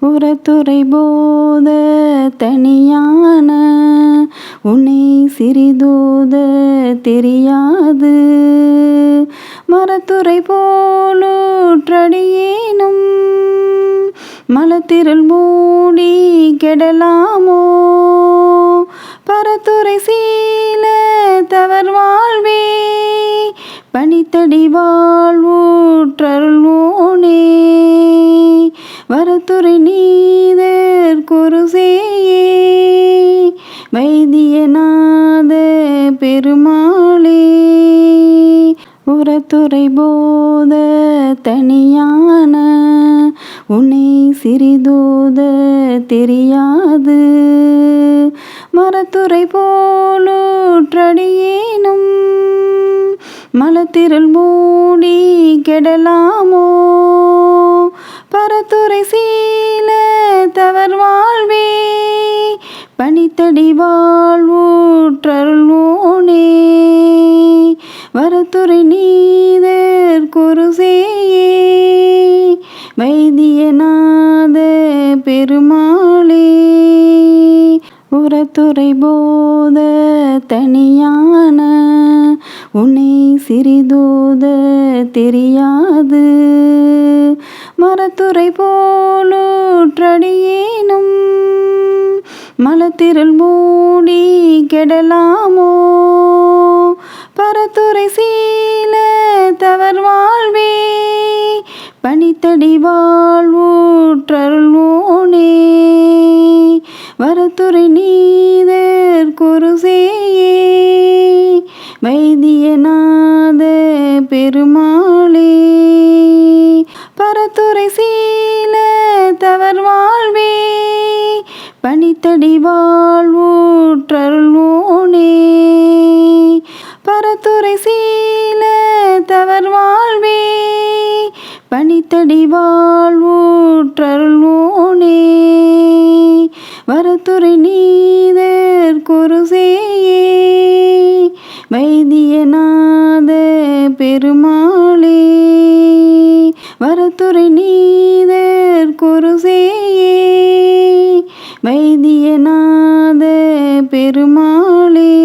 உரத்துறை போத தனியான உன்னை சிறிதோத தெரியாது. மரத்துறை போலூற்றடியேனும் மலத்திரள் மூடி கெடலாமோ. பரத்துறை சீல தவர் வாழ்வே பனித்தடி வாழ்வூற்றருள்வோனே. வரத்துறை நீதர் குருசேயே வைத்தியநாத பெருமாளே. உரத்துறை போத தனியான உன்னை சிறிதோத தெரியாது. மரத்துறை போலூற்றடியேனும் மலத்திரள் மூடி கெடலாமோ. பரத்துறை சீல தவர் வாழ்வே பனித்தடி வாழ்வூற்றருள்வோனே. வரத்துறை நீதர் குருசேயே வைத்தியநாத பெருமாளே. உரத்துறை போத தனியான உன்னை சிறிதோத தெரியாது. மரத்துறை போலூற்றடியேனும் மலத்திரள் மூடி கெடலாமோ. பரத்துறை சீல தவர் வாழ்வே பனித்தடி வாழ்வூற்றருள்வோனே. வரத்துறை நீதர் குருசேயே வைத்தியநாத பெருமாளே. பரத்துறை சீல தவர் வாழ்வே பனித்தடி வாழ்வூற்றருள்வோனே. பரத்துறை சீல தவர் வாழ்வே பனித்தடி வாழ்வூற்றருள்வோனே. வரத்துறை நீதர் குருசேயே வைத்தியநாத பெருமாளே. வரத்துறை நீதர் குருசேயே வைத்தியநாத பெருமாளே.